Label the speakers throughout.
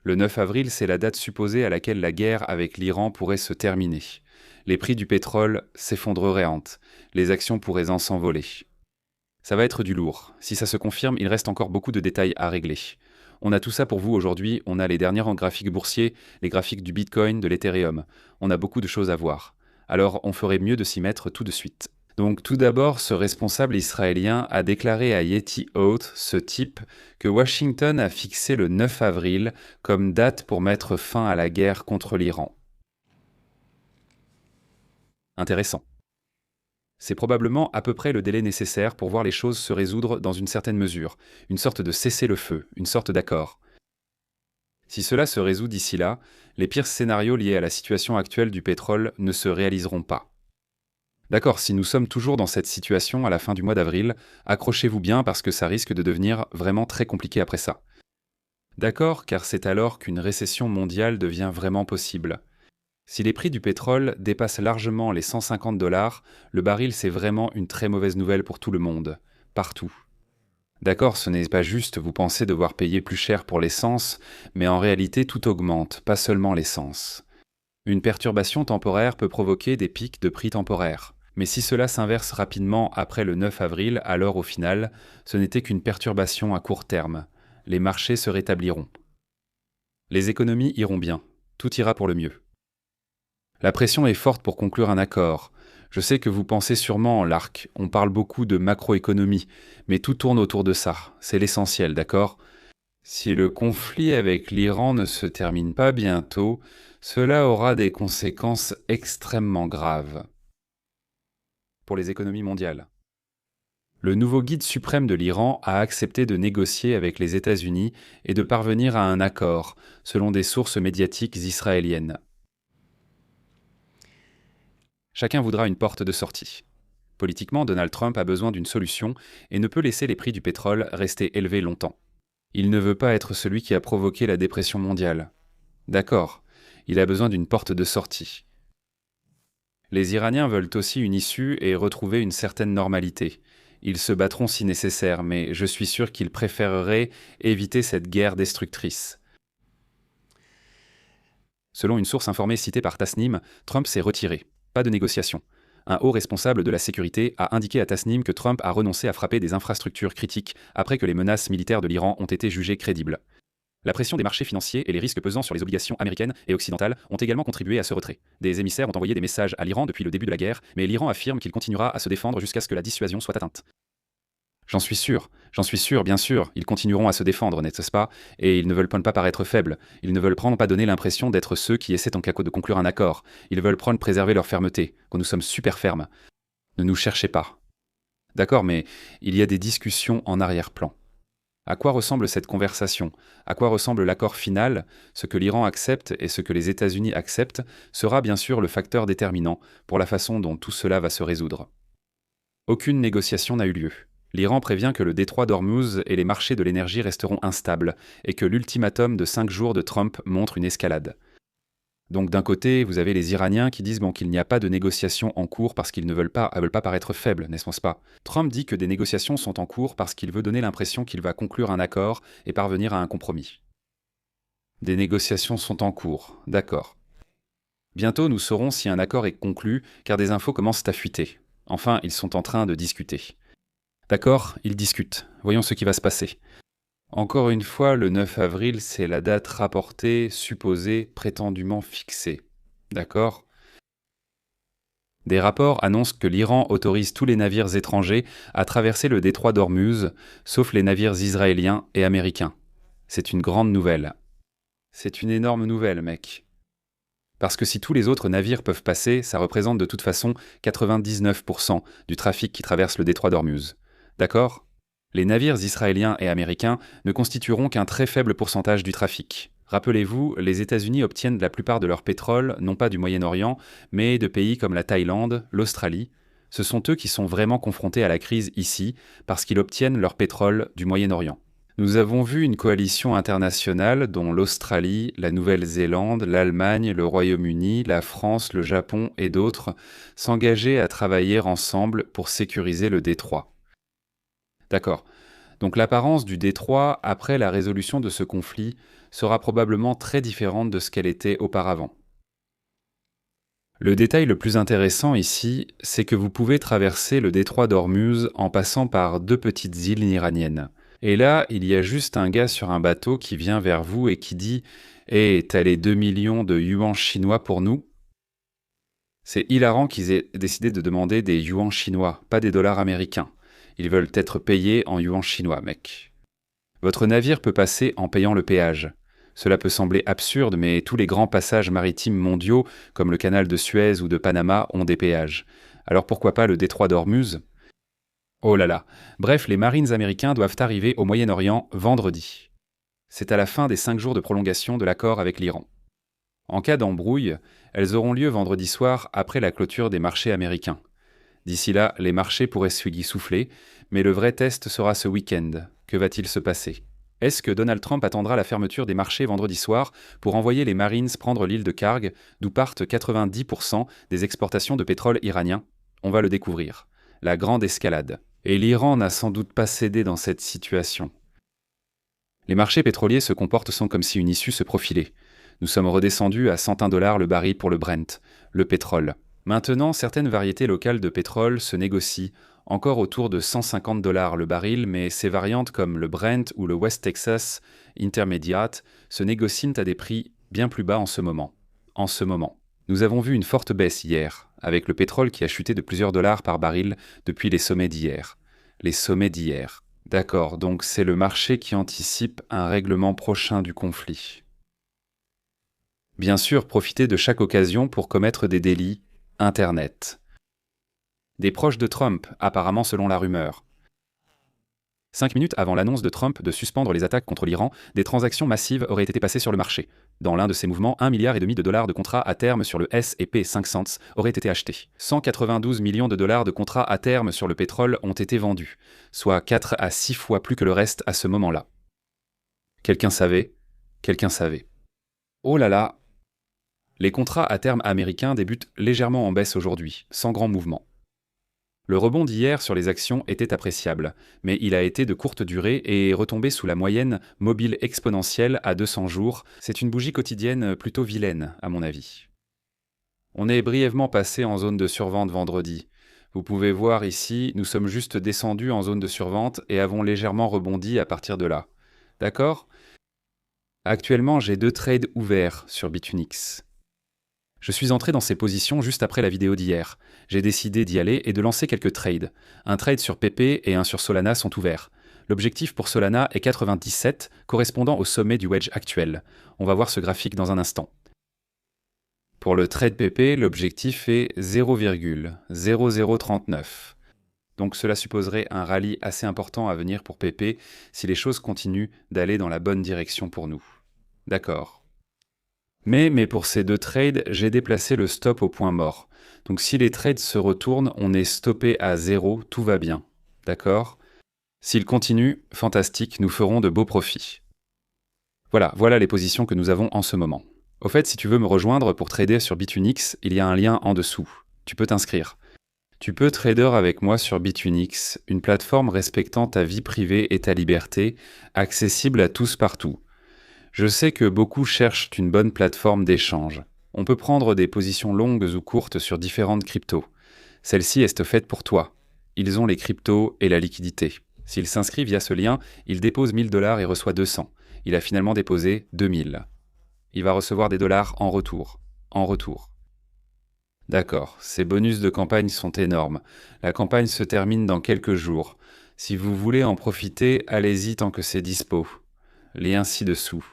Speaker 1: Le 9 avril, c'est la date supposée à laquelle la guerre avec l'Iran pourrait se terminer. Les prix du pétrole s'effondreraient. Les actions pourraient en s'envoler. Ça va être du lourd. Si ça se confirme, il reste encore beaucoup de détails à régler. On a tout ça pour vous aujourd'hui. On a les derniers graphiques boursiers, les graphiques du Bitcoin, de l'Ethereum. On a beaucoup de choses à voir. Alors, on ferait mieux de s'y mettre tout de suite. Donc, tout d'abord, ce responsable israélien a déclaré à Yeti Oath, ce type, que Washington a fixé le 9 avril comme date pour mettre fin à la guerre contre l'Iran. Intéressant. C'est probablement à peu près le délai nécessaire pour voir les choses se résoudre dans une certaine mesure, une sorte de cessez-le-feu, une sorte d'accord. Si cela se résout d'ici là, les pires scénarios liés à la situation actuelle du pétrole ne se réaliseront pas. D'accord, si nous sommes toujours dans cette situation à la fin du mois d'avril, accrochez-vous bien parce que ça risque de devenir vraiment très compliqué après ça. D'accord, car c'est alors qu'une récession mondiale devient vraiment possible. Si les prix du pétrole dépassent largement les 150 $, le baril c'est vraiment une très mauvaise nouvelle pour tout le monde, partout. D'accord, ce n'est pas juste, vous pensez devoir payer plus cher pour l'essence, mais en réalité tout augmente, pas seulement l'essence. Une perturbation temporaire peut provoquer des pics de prix temporaires. Mais si cela s'inverse rapidement après le 9 avril, alors au final, ce n'était qu'une perturbation à court terme. Les marchés se rétabliront. Les économies iront bien. Tout ira pour le mieux. La pression est forte pour conclure un accord. Je sais que vous pensez sûrement en l'arc, on parle beaucoup de macroéconomie, mais tout tourne autour de ça, c'est l'essentiel, d'accord? Si le conflit avec l'Iran ne se termine pas bientôt, cela aura des conséquences extrêmement graves pour les économies mondiales. Le nouveau guide suprême de l'Iran a accepté de négocier avec les États-Unis et de parvenir à un accord, selon des sources médiatiques israéliennes. Chacun voudra une porte de sortie. Politiquement, Donald Trump a besoin d'une solution et ne peut laisser les prix du pétrole rester élevés longtemps. Il ne veut pas être celui qui a provoqué la dépression mondiale. D'accord, il a besoin d'une porte de sortie. Les Iraniens veulent aussi une issue et retrouver une certaine normalité. Ils se battront si nécessaire, mais je suis sûr qu'ils préféreraient éviter cette guerre destructrice. Selon une source informée citée par Tasnim, Trump s'est retiré. Pas de négociation. Un haut responsable de la sécurité a indiqué à Tasnim que Trump a renoncé à frapper des infrastructures critiques après que les menaces militaires de l'Iran ont été jugées crédibles. La pression des marchés financiers et les risques pesant sur les obligations américaines et occidentales ont également contribué à ce retrait. Des émissaires ont envoyé des messages à l'Iran depuis le début de la guerre, mais l'Iran affirme qu'il continuera à se défendre jusqu'à ce que la dissuasion soit atteinte. J'en suis sûr, bien sûr, ils continueront à se défendre, n'est-ce pas? Et ils ne veulent pas paraître faibles, ils ne veulent pas donner l'impression d'être ceux qui essaient en caco de conclure un accord, ils veulent préserver leur fermeté, que nous sommes super fermes. Ne nous cherchez pas. D'accord, mais il y a des discussions en arrière-plan. À quoi ressemble cette conversation? À quoi ressemble l'accord final? Ce que l'Iran accepte et ce que les États-Unis acceptent sera bien sûr le facteur déterminant pour la façon dont tout cela va se résoudre. Aucune négociation n'a eu lieu. L'Iran prévient que le détroit d'Ormuz et les marchés de l'énergie resteront instables et que l'ultimatum de 5 jours de Trump montre une escalade. Donc d'un côté, vous avez les Iraniens qui disent qu'il n'y a pas de négociations en cours parce qu'ils ne veulent pas paraître faibles, n'est-ce pas? Trump dit que des négociations sont en cours parce qu'il veut donner l'impression qu'il va conclure un accord et parvenir à un compromis. Des négociations sont en cours, d'accord. Bientôt nous saurons si un accord est conclu car des infos commencent à fuiter. Enfin, ils sont en train de discuter. D'accord, ils discutent. Voyons ce qui va se passer. Encore une fois, le 9 avril, c'est la date rapportée, supposée, prétendument fixée. D'accord? Des rapports annoncent que l'Iran autorise tous les navires étrangers à traverser le détroit d'Ormuz, sauf les navires israéliens et américains. C'est une grande nouvelle. C'est une énorme nouvelle, mec. Parce que si tous les autres navires peuvent passer, ça représente de toute façon 99% du trafic qui traverse le détroit d'Ormuz. D'accord? Les navires israéliens et américains ne constitueront qu'un très faible pourcentage du trafic. Rappelez-vous, les États-Unis obtiennent la plupart de leur pétrole, non pas du Moyen-Orient, mais de pays comme la Thaïlande, l'Australie. Ce sont eux qui sont vraiment confrontés à la crise ici, parce qu'ils obtiennent leur pétrole du Moyen-Orient. Nous avons vu une coalition internationale dont l'Australie, la Nouvelle-Zélande, l'Allemagne, le Royaume-Uni, la France, le Japon et d'autres s'engager à travailler ensemble pour sécuriser le détroit. D'accord. Donc l'apparence du détroit après la résolution de ce conflit sera probablement très différente de ce qu'elle était auparavant. Le détail le plus intéressant ici, c'est que vous pouvez traverser le détroit d'Ormuz en passant par 2 petites îles iraniennes. Et là, il y a juste un gars sur un bateau qui vient vers vous et qui dit « Hé, t'as les 2 millions de yuans chinois pour nous ?» C'est hilarant qu'ils aient décidé de demander des yuans chinois, pas des dollars américains. Ils veulent être payés en yuans chinois, mec. Votre navire peut passer en payant le péage. Cela peut sembler absurde, mais tous les grands passages maritimes mondiaux, comme le canal de Suez ou de Panama, ont des péages. Alors pourquoi pas le détroit d'Ormuz ? Oh là là. Bref, les Marines américains doivent arriver au Moyen-Orient vendredi. C'est à la fin des 5 jours de prolongation de l'accord avec l'Iran. En cas d'embrouille, elles auront lieu vendredi soir après la clôture des marchés américains. D'ici là, les marchés pourraient s'y souffler, mais le vrai test sera ce week-end. Que va-t-il se passer ? Est-ce que Donald Trump attendra la fermeture des marchés vendredi soir pour envoyer les Marines prendre l'île de Karg, d'où partent 90% des exportations de pétrole iranien ? On va le découvrir. La grande escalade. Et l'Iran n'a sans doute pas cédé dans cette situation. Les marchés pétroliers se comportent sans comme si une issue se profilait. Nous sommes redescendus à $101 le baril pour le Brent, le pétrole. Maintenant, certaines variétés locales de pétrole se négocient, encore autour de $150 le baril, mais ces variantes comme le Brent ou le West Texas Intermediate se négocient à des prix bien plus bas en ce moment. Nous avons vu une forte baisse hier, avec le pétrole qui a chuté de plusieurs dollars par baril depuis les sommets d'hier. D'accord, donc c'est le marché qui anticipe un règlement prochain du conflit. Bien sûr, profitez de chaque occasion pour commettre des délits. Internet. Des proches de Trump, apparemment selon la rumeur. 5 minutes avant l'annonce de Trump de suspendre les attaques contre l'Iran, des transactions massives auraient été passées sur le marché. Dans l'un de ces mouvements, 1,5 milliard de dollars de contrats à terme sur le S&P 500 auraient été achetés. 192 millions de dollars de contrats à terme sur le pétrole ont été vendus, soit 4 à 6 fois plus que le reste à ce moment-là. Quelqu'un savait. Oh là là. Les contrats à terme américains débutent légèrement en baisse aujourd'hui, sans grand mouvement. Le rebond d'hier sur les actions était appréciable, mais il a été de courte durée et est retombé sous la moyenne mobile exponentielle à 200 jours. C'est une bougie quotidienne plutôt vilaine, à mon avis. On est brièvement passé en zone de survente vendredi. Vous pouvez voir ici, nous sommes juste descendus en zone de survente et avons légèrement rebondi à partir de là. D'accord ? Actuellement, j'ai 2 trades ouverts sur Bitunix. Je suis entré dans ces positions juste après la vidéo d'hier. J'ai décidé d'y aller et de lancer quelques trades. Un trade sur PP et un sur Solana sont ouverts. L'objectif pour Solana est 97, correspondant au sommet du wedge actuel. On va voir ce graphique dans un instant. Pour le trade PP, l'objectif est 0,0039. Donc cela supposerait un rallye assez important à venir pour PP si les choses continuent d'aller dans la bonne direction pour nous. D'accord. Mais pour ces 2 trades, j'ai déplacé le stop au point mort. Donc si les trades se retournent, on est stoppé à 0, tout va bien. D'accord ? S'ils continuent, fantastique, nous ferons de beaux profits. Voilà les positions que nous avons en ce moment. Au fait, si tu veux me rejoindre pour trader sur Bitunix, il y a un lien en dessous. Tu peux t'inscrire. Tu peux trader avec moi sur Bitunix, une plateforme respectant ta vie privée et ta liberté, accessible à tous partout. Je sais que beaucoup cherchent une bonne plateforme d'échange. On peut prendre des positions longues ou courtes sur différentes cryptos. Celle-ci est faite pour toi. Ils ont les cryptos et la liquidité. S'il s'inscrit via ce lien, il dépose $1000 et reçoit 200. Il a finalement déposé 2000. Il va recevoir des dollars en retour. D'accord, ces bonus de campagne sont énormes. La campagne se termine dans quelques jours. Si vous voulez en profiter, allez-y tant que c'est dispo. Lien ci-dessous.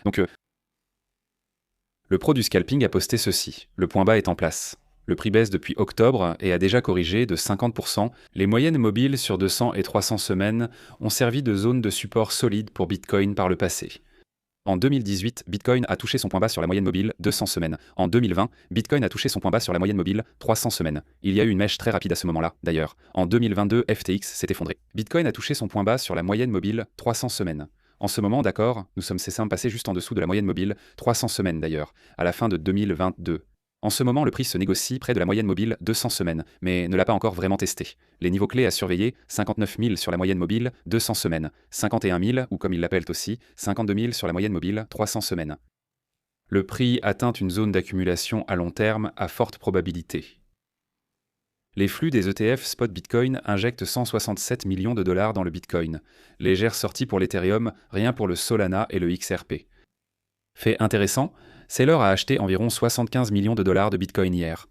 Speaker 1: Donc, le pro du scalping a posté ceci. Le point bas est en place. Le prix baisse depuis octobre et a déjà corrigé de 50%. Les moyennes mobiles sur 200 et 300 semaines ont servi de zone de support solide pour Bitcoin par le passé. En 2018, Bitcoin a touché son point bas sur la moyenne mobile 200 semaines. En 2020, Bitcoin a touché son point bas sur la moyenne mobile 300 semaines. Il y a eu une mèche très rapide à ce moment-là, d'ailleurs. En 2022, FTX s'est effondré. Bitcoin a touché son point bas sur la moyenne mobile 300 semaines. En ce moment, d'accord, nous sommes cessés passés juste en dessous de la moyenne mobile, 300 semaines d'ailleurs, à la fin de 2022. En ce moment, le prix se négocie près de la moyenne mobile 200 semaines, mais ne l'a pas encore vraiment testé. Les niveaux clés à surveiller, 59 000 sur la moyenne mobile 200 semaines, 51 000, ou comme ils l'appellent aussi, 52 000 sur la moyenne mobile 300 semaines. Le prix atteint une zone d'accumulation à long terme à forte probabilité. Les flux des ETF spot Bitcoin injectent 167 millions de dollars dans le Bitcoin. Légère sortie pour l'Ethereum, rien pour le Solana et le XRP. Fait intéressant, Saylor a acheté environ 75 millions de dollars de Bitcoin hier.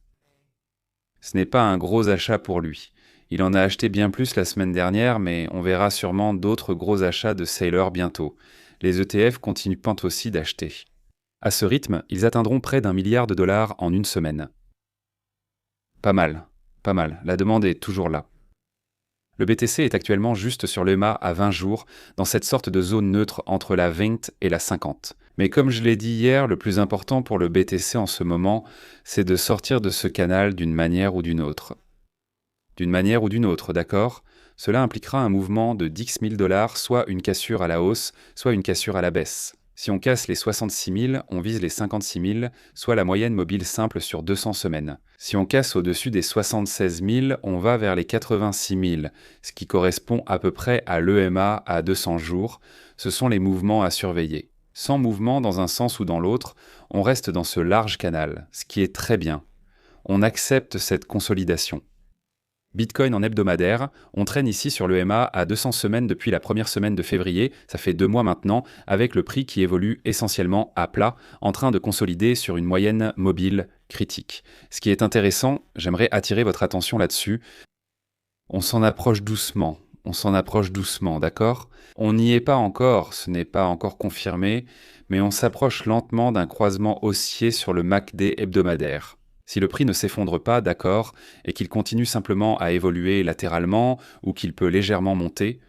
Speaker 1: Ce n'est pas un gros achat pour lui. Il en a acheté bien plus la semaine dernière, mais on verra sûrement d'autres gros achats de Saylor bientôt. Les ETF continuent aussi d'acheter. À ce rythme, ils atteindront près d'1 milliard de dollars en une semaine. Pas mal, pas mal. La demande est toujours là. Le BTC est actuellement juste sur l'EMA à 20 jours, dans cette sorte de zone neutre entre la 20 et la 50. Mais comme je l'ai dit hier, le plus important pour le BTC en ce moment, c'est de sortir de ce canal d'une manière ou d'une autre. D'une manière ou d'une autre, d'accord ? Cela impliquera un mouvement de 10 000 dollars, soit une cassure à la hausse, soit une cassure à la baisse. Si on casse les 66 000, on vise les 56 000, soit la moyenne mobile simple sur 200 semaines. Si on casse au-dessus des 76 000, on va vers les 86 000, ce qui correspond à peu près à l'EMA à 200 jours. Ce sont les mouvements à surveiller. Sans mouvement dans un sens ou dans l'autre, on reste dans ce large canal, ce qui est très bien. On accepte cette consolidation. Bitcoin en hebdomadaire, on traîne ici sur le MA à 200 semaines depuis la première semaine de février, ça fait 2 mois maintenant, avec le prix qui évolue essentiellement à plat, en train de consolider sur une moyenne mobile critique. Ce qui est intéressant, j'aimerais attirer votre attention là-dessus. On s'en approche doucement, d'accord ? On n'y est pas encore, ce n'est pas encore confirmé, mais on s'approche lentement d'un croisement haussier sur le MACD hebdomadaire. Si le prix ne s'effondre pas, d'accord, et qu'il continue simplement à évoluer latéralement ou qu'il peut légèrement monter,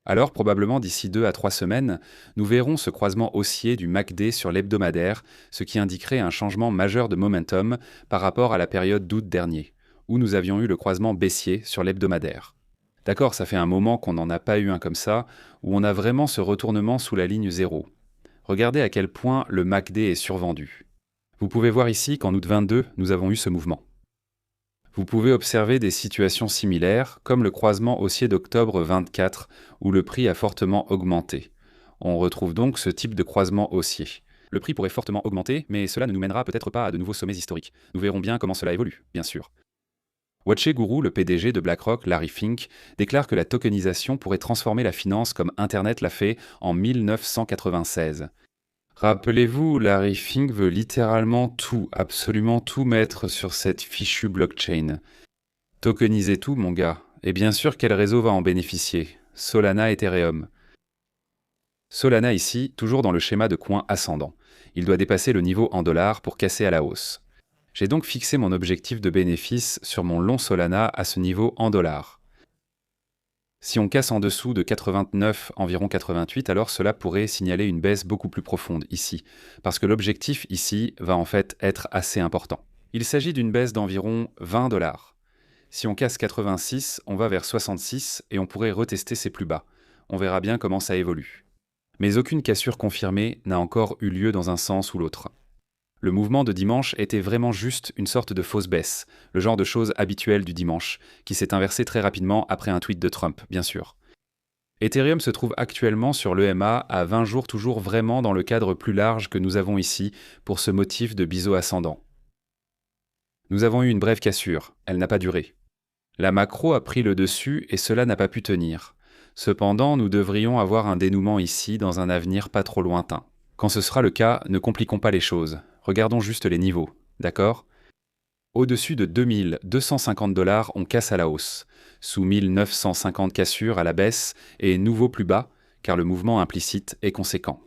Speaker 1: alors probablement d'ici 2 à 3 semaines, nous verrons ce croisement haussier du MACD sur l'hebdomadaire, ce qui indiquerait un changement majeur de momentum par rapport à la période d'août dernier, où nous avions eu le croisement baissier sur l'hebdomadaire. D'accord, ça fait un moment qu'on n'en a pas eu un comme ça, où on a vraiment ce retournement sous la ligne 0. Regardez à quel point le MACD est survendu. Vous pouvez voir ici qu'en août 22, nous avons eu ce mouvement. Vous pouvez observer des situations similaires, comme le croisement haussier d'octobre 24, où le prix a fortement augmenté. On retrouve donc ce type de croisement haussier. Le prix pourrait fortement augmenter, mais cela ne nous mènera peut-être pas à de nouveaux sommets historiques. Nous verrons bien comment cela évolue, bien sûr. Watcher Guru, le PDG de BlackRock, Larry Fink, déclare que la tokenisation pourrait transformer la finance comme Internet l'a fait en 1996. Rappelez-vous, Larry Fink veut littéralement tout, absolument tout mettre sur cette fichue blockchain. Tokeniser tout, mon gars. Et bien sûr, quel réseau va en bénéficier ? Solana, Ethereum. Solana ici, toujours dans le schéma de coin ascendant. Il doit dépasser le niveau en dollars pour casser à la hausse. J'ai donc fixé mon objectif de bénéfice sur mon long Solana à ce niveau en dollars. Si on casse en dessous de 89, environ 88, alors cela pourrait signaler une baisse beaucoup plus profonde ici, parce que l'objectif ici va en fait être assez important. Il s'agit d'une baisse d'environ 20 dollars. Si on casse 86, on va vers 66 et on pourrait retester ses plus bas. On verra bien comment ça évolue. Mais aucune cassure confirmée n'a encore eu lieu dans un sens ou l'autre. Le mouvement de dimanche était vraiment juste une sorte de fausse baisse, le genre de chose habituelle du dimanche, qui s'est inversé très rapidement après un tweet de Trump, bien sûr. Ethereum se trouve actuellement sur l'EMA à 20 jours, toujours vraiment dans le cadre plus large que nous avons ici pour ce motif de biseau ascendant. Nous avons eu une brève cassure, elle n'a pas duré. La macro a pris le dessus et cela n'a pas pu tenir. Cependant, nous devrions avoir un dénouement ici dans un avenir pas trop lointain. Quand ce sera le cas, ne compliquons pas les choses. Regardons juste les niveaux, d'accord ? Au-dessus de 2250 dollars, on casse à la hausse. Sous 1950 cassures à la baisse et nouveau plus bas, car le mouvement implicite est conséquent.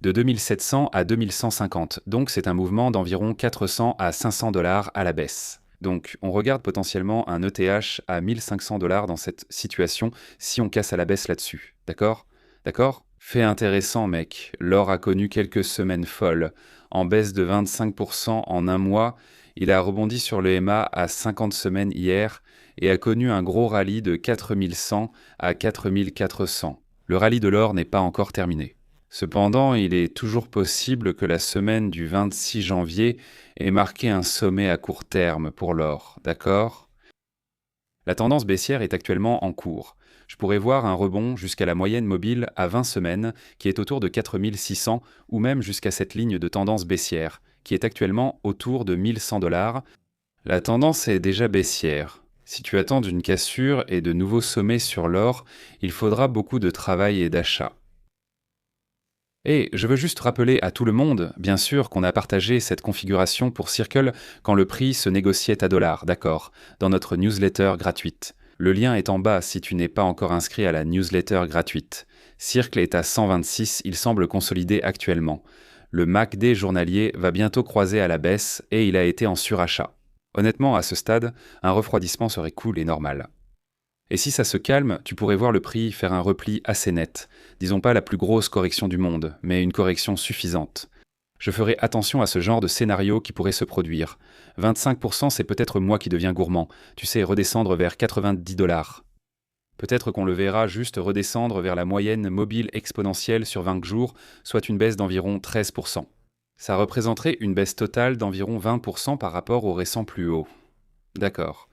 Speaker 1: De 2700 à 2150, donc c'est un mouvement d'environ 400 à 500 dollars à la baisse. Donc on regarde potentiellement un ETH à 1500 dollars dans cette situation si on casse à la baisse là-dessus, d'accord ? D'accord ? Fait intéressant, mec. L'or a connu quelques semaines folles. En baisse de 25% en un mois, il a rebondi sur le MA à 50 semaines hier et a connu un gros rallye de 4100 à 4400. Le rallye de l'or n'est pas encore terminé. Cependant, il est toujours possible que la semaine du 26 janvier ait marqué un sommet à court terme pour l'or, d'accord? La tendance baissière est actuellement en cours. Je pourrais voir un rebond jusqu'à la moyenne mobile à 20 semaines, qui est autour de 4600, ou même jusqu'à cette ligne de tendance baissière, qui est actuellement autour de 1100 $. La tendance est déjà baissière. Si tu attends d'une cassure et de nouveaux sommets sur l'or, il faudra beaucoup de travail et d'achat. Et je veux juste rappeler à tout le monde, bien sûr, qu'on a partagé cette configuration pour Circle quand le prix se négociait à dollars, d'accord, dans notre newsletter gratuite. Le lien est en bas si tu n'es pas encore inscrit à la newsletter gratuite. Circle est à 126, il semble consolidé actuellement. Le MACD journalier va bientôt croiser à la baisse et il a été en surachat. Honnêtement, à ce stade, un refroidissement serait cool et normal. Et si ça se calme, tu pourrais voir le prix faire un repli assez net. Disons pas la plus grosse correction du monde, mais une correction suffisante. Je ferai attention à ce genre de scénario qui pourrait se produire. 25%, c'est peut-être moi qui deviens gourmand. Tu sais, redescendre vers 90 $. Peut-être qu'on le verra juste redescendre vers la moyenne mobile exponentielle sur 20 jours, soit une baisse d'environ 13%. Ça représenterait une baisse totale d'environ 20% par rapport au récent plus haut. D'accord.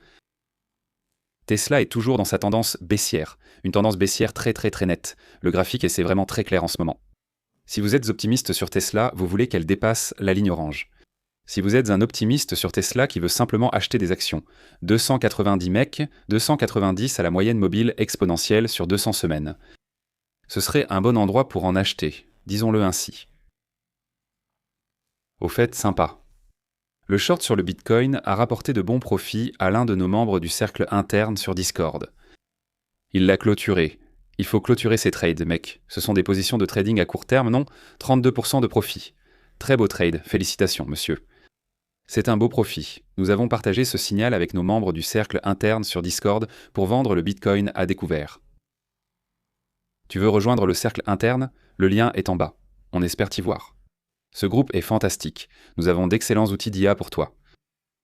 Speaker 1: Tesla est toujours dans sa tendance baissière, une tendance baissière très nette. Le graphique c'est vraiment très clair en ce moment. Si vous êtes optimiste sur Tesla, vous voulez qu'elle dépasse la ligne orange. Si vous êtes un optimiste sur Tesla qui veut simplement acheter des actions, 290 MEC, 290 à la moyenne mobile exponentielle sur 200 semaines. Ce serait un bon endroit pour en acheter, disons-le ainsi. Au fait, sympa. Le short sur le Bitcoin a rapporté de bons profits à l'un de nos membres du cercle interne sur Discord. Il l'a clôturé. Il faut clôturer ces trades, mec. Ce sont des positions de trading à court terme, non? 32% de profit. Très beau trade, félicitations, monsieur. C'est un beau profit. Nous avons partagé ce signal avec nos membres du cercle interne sur Discord pour vendre le Bitcoin à découvert. Tu veux rejoindre le cercle interne? Le lien est en bas. On espère t'y voir. Ce groupe est fantastique. Nous avons d'excellents outils d'IA pour toi.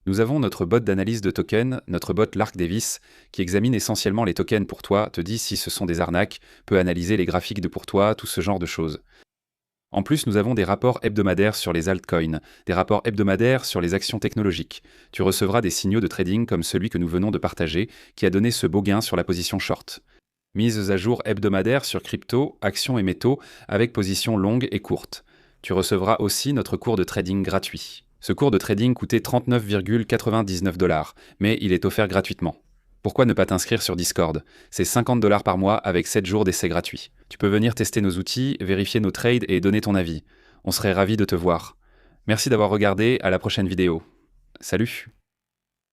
Speaker 1: Nous avons notre bot d'analyse de tokens, notre bot Lark Davis, qui examine essentiellement les tokens pour toi, te dit si ce sont des arnaques, peut analyser les graphiques de pour toi, tout ce genre de choses. En plus, nous avons des rapports hebdomadaires sur les altcoins, des rapports hebdomadaires sur les actions technologiques. Tu recevras des signaux de trading comme celui que nous venons de partager, qui a donné ce beau gain sur la position short. Mises à jour hebdomadaires sur crypto, actions et métaux, avec position longue et courte. Tu recevras aussi notre cours de trading gratuit. Ce cours de trading coûtait 39,99 $, mais il est offert gratuitement. Pourquoi ne pas t'inscrire sur Discord? C'est 50 $ par mois avec 7 jours d'essai gratuit. Tu peux venir tester nos outils, vérifier nos trades et donner ton avis. On serait ravis de te voir. Merci d'avoir regardé, à la prochaine vidéo. Salut!